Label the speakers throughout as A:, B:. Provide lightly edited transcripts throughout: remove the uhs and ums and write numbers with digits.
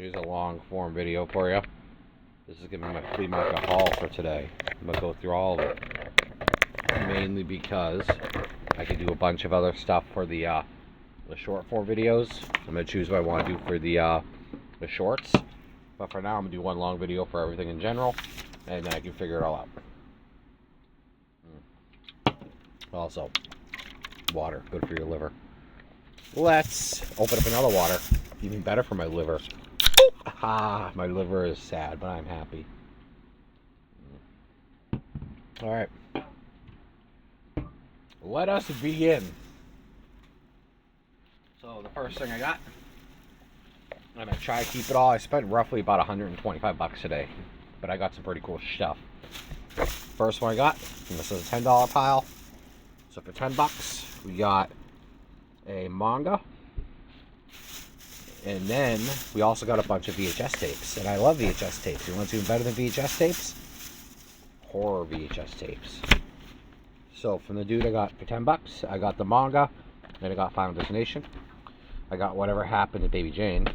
A: Here's a long form video for you. This is going to be my flea market haul for today. I'm going to go through all of it. Mainly because I can do a bunch of other stuff for the short form videos. I'm going to choose what I want to do for the shorts. But for now, I'm going to do one long video for everything in general. And then I can figure it all out. Also, water. Good for your liver. Let's open up another water. Even better for my liver. Ah, my liver is sad, but I'm happy. Alright. Let us begin. So, the first thing I got, I'm going to try to keep it all. I spent roughly about 125 bucks today, but I got some pretty cool stuff. First one I got, and this is a $10 pile. So, for 10 bucks, we got a manga. And then we also got a bunch of VHS tapes. And I love VHS tapes. You want to do better than VHS tapes? Horror VHS tapes. So from the dude I got for 10 bucks, I got the manga, and I got Final Destination. I got Whatever Happened to Baby Jane.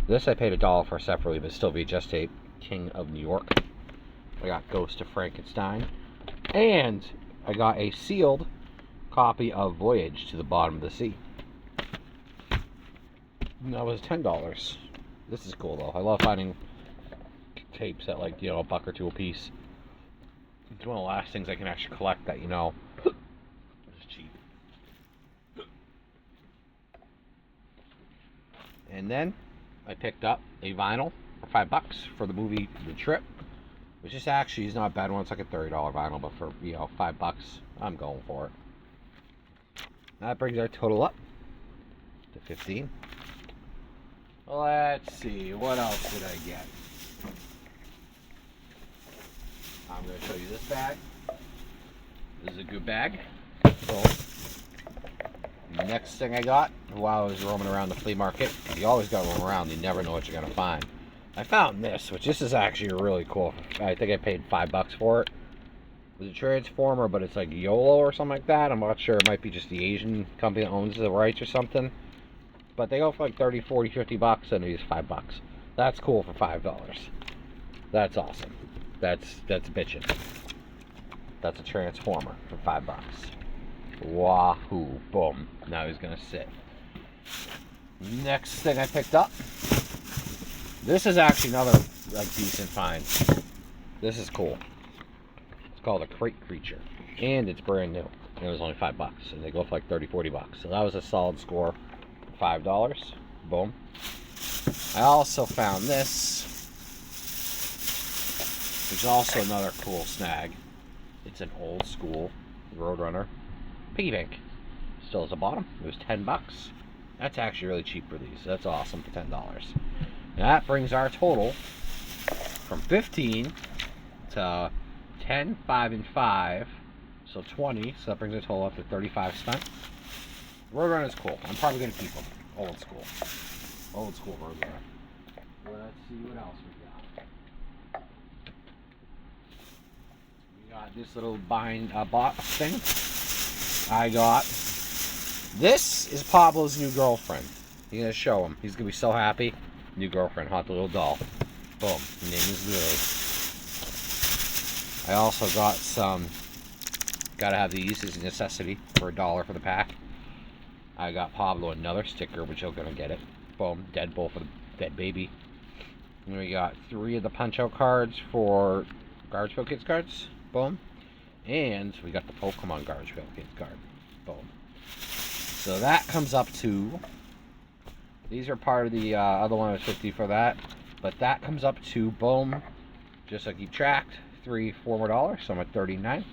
A: This I paid $1 for separately, but still VHS tape. King of New York. I got Ghost of Frankenstein. And I got a sealed copy of Voyage to the Bottom of the Sea. That was $10. This is cool though. I love finding tapes at like, $1 or $2 a piece. It's one of the last things I can actually collect that, is cheap. And then I picked up a vinyl for $5 for the movie The Trip, which is actually is not a bad one. It's like a $30 vinyl, but for $5, I'm going for it. That brings our total up to 15. Let's see, what else did I get? I'm going to show you this bag. This is a good bag. So, next thing I got while I was roaming around the flea market, because you always got to roam around, you never know what you're going to find. I found this, which this is actually really cool. I think I paid $5 for it. It was a Transformer, but it's like YOLO or something like that. I'm not sure. It might be just the Asian company that owns the rights or something. But they go for like 30, 40, 50 bucks, and these $5. That's cool for $5. That's awesome. That's bitchin'. That's a Transformer for $5. Wahoo! Boom. Now he's gonna sit. Next thing I picked up. This is actually another decent find. This is cool. It's called a Crate Creature, and it's brand new. And it was only $5, and they go for like 30, 40 bucks. So that was a solid score. $5. Boom. I also found this, which is also another cool snag. It's an old school Roadrunner piggy bank. Still has a bottom. It was $10. That's actually really cheap for these. That's awesome for $10. And that brings our total from 15 to 10, 5, and 5. So 20. So that brings our total up to 35 spent. Roadrunner is cool. I'm probably going to keep them. Old school. Old school Roadrunner. Let's see what else we got. We got this little box thing. I got... This is Pablo's new girlfriend. You're going to show him. He's going to be so happy. New girlfriend. Hot little doll. Boom. Her name is Lily. I also got some... Gotta have these as a necessity for $1 for the pack. I got Pablo another sticker, which you're gonna get it. Boom, Deadbolt for the dead baby. And we got 3 of the punch-out cards for Garbage Pail Kids cards. Boom. And we got the Pokemon Garbage Pail Kids card. Boom. So that comes up to... These are part of the other one was 50 for that. But that comes up to, boom, just so I keep track, $3, $4 more, so I'm at 39.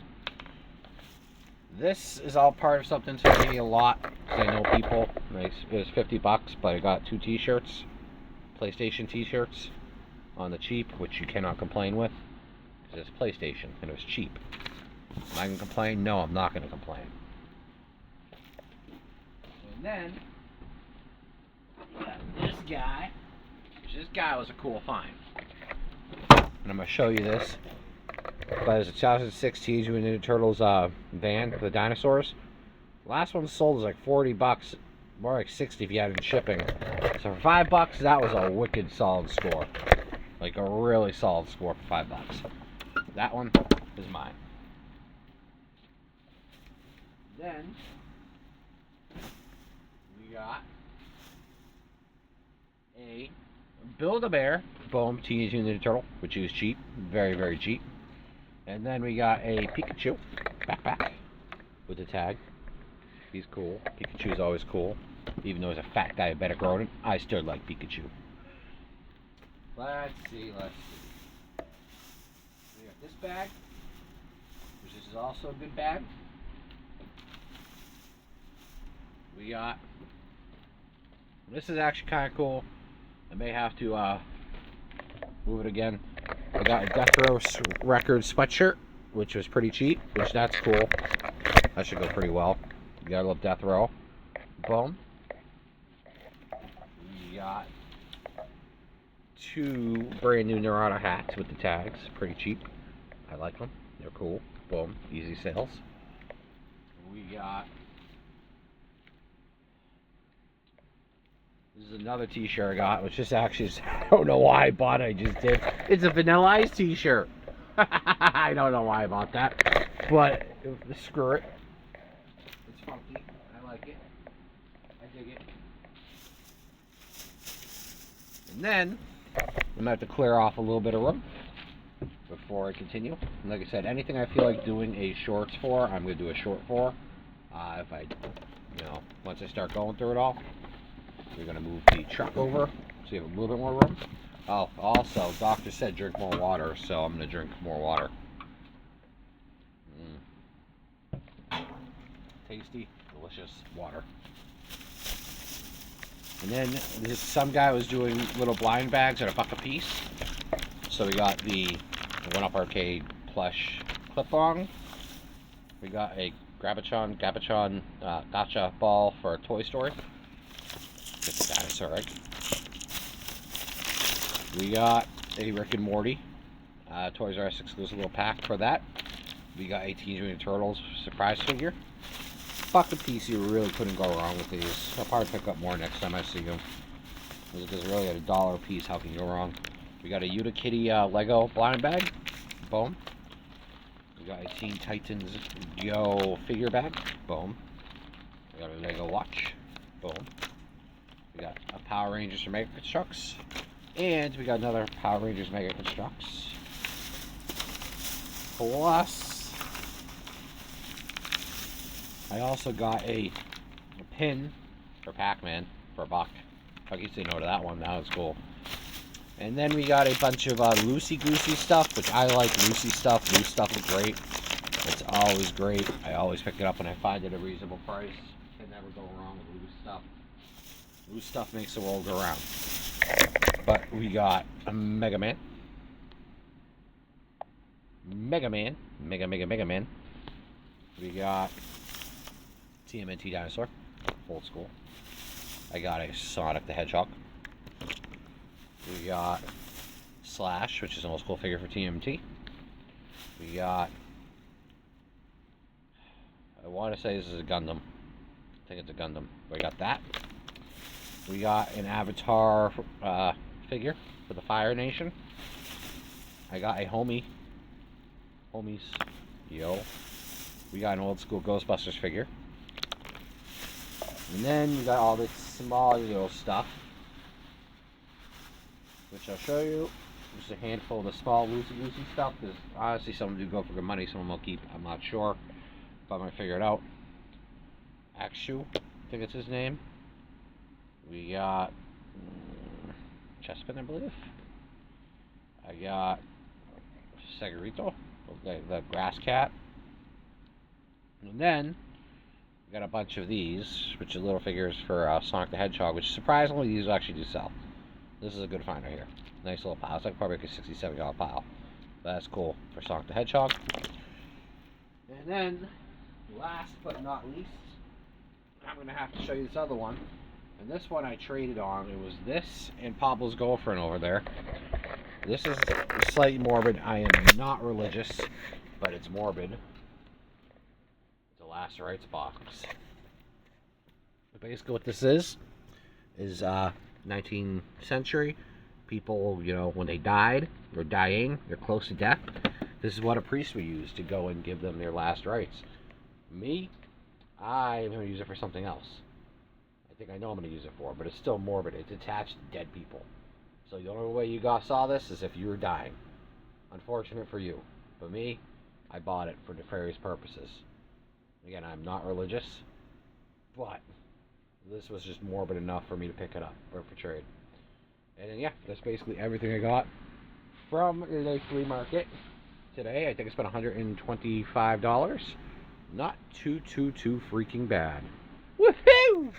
A: This is all part of something to me a lot, because I know people. It was $50, but I got 2 t-shirts, PlayStation t-shirts, on the cheap, which you cannot complain with, because it's PlayStation, and it was cheap. Am I going to complain? No, I'm not going to complain. And then, this guy, this guy was a cool find. And I'm going to show you this. But it's a 2006 Teenage Mutant Ninja Turtles van for the dinosaurs. Last one sold was like $40, More like 60 if you had it in shipping. So for $5, that was a wicked solid score. Like a really solid score for $5. That one is mine. Then we got a Build-A-Bear Boom Teenage Mutant Ninja Turtle, which is cheap, very, very cheap. And then we got a Pikachu backpack with the tag. He's cool. Pikachu's always cool. Even though he's a fat diabetic rodent, I still like Pikachu. Let's see. We got this bag, which is also a good bag. We got, this is actually kind of cool. I may have to move it again. I got a Death Row Records sweatshirt, which was pretty cheap, which that's cool. That should go pretty well. You gotta love Death Row. Boom. We got 2 brand new Neuronal hats with the tags. Pretty cheap. I like them. They're cool. Boom. Easy sales. We got, this is another t-shirt I got, which is actually, I don't know why I bought it, I just did. It's a Vanilla Ice t-shirt. I don't know why I bought that, but screw it. It's funky. I like it. I dig it. And then, I'm going to have to clear off a little bit of room before I continue. And like I said, anything I feel like doing a shorts for, I'm going to do a short for. If I, once I start going through it all. We're going to move the truck over so you have a little bit more room. Oh, also, doctor said drink more water, so I'm going to drink more water. Tasty, delicious water. And then some guy was doing little blind bags at $1 a piece. So we got the 1-Up Arcade plush clip-on. We got a Gabachon gotcha ball for Toy Story. Get the dinosaur egg. We got a Rick and Morty Toys R Us exclusive little pack for that. We got a Teenage Mutant Turtles surprise figure. $1 a piece, you really couldn't go wrong with these. I'll probably pick up more next time I see them. Because really at $1 a piece, how can you go wrong? We got a Yuta Kitty Lego blind bag. Boom. We got a Teen Titans Yo figure bag. Boom. We got a Lego watch. Boom. We got a Power Rangers for Mega Constructs. And we got another Power Rangers Mega Constructs. Plus, I also got a pin for Pac-Man for $1. I can say no to that one. That was cool. And then we got a bunch of loosey-goosey stuff, which I like loosey stuff. Loose stuff is great. It's always great. I always pick it up when I find it at a reasonable price. Can never go wrong with loose stuff. Loose stuff makes the world go round. But we got a Mega Man. Mega Man. Mega Man. We got TMNT Dinosaur. Old school. I got a Sonic the Hedgehog. We got Slash, which is an old school figure for TMNT. We got, I want to say this is a Gundam. I think it's a Gundam. We got that. We got an Avatar figure for the Fire Nation. I got a Homies. Yo. We got an old school Ghostbusters figure. And then we got all this small little stuff, which I'll show you. Just a handful of the small loosey-goosey stuff, because honestly some of them do go for good money, some of them I'll keep. I'm not sure, but I'm going to figure it out. Akshu, I think it's his name. We got Chespin, I believe. I got Segurito, the grass cat. And then we got a bunch of these, which are little figures for Sonic the Hedgehog, which surprisingly these actually do sell. This is a good find right here. Nice little pile. It's like probably like a $60, $70 pile. But that's cool for Sonic the Hedgehog. And then, last but not least, I'm going to have to show you this other one. And this one I traded on. It was this and Pablo's girlfriend over there. This is slightly morbid. I am not religious, but it's morbid. It's a Lacerates box. But basically what this is 19th century. People, when they died, or dying, they're close to death. This is what a priest would use to go and give them their last rites. Me, I'm going to use it for something else. I think I know I'm going to use it for, but it's still morbid. It's attached to dead people. So the only way you saw this is if you were dying. Unfortunate for you. But me, I bought it for nefarious purposes. Again, I'm not religious, but this was just morbid enough for me to pick it up for trade. And then, yeah, that's basically everything I got from the flea market today. I think I spent $125. Not too freaking bad. Woohoo!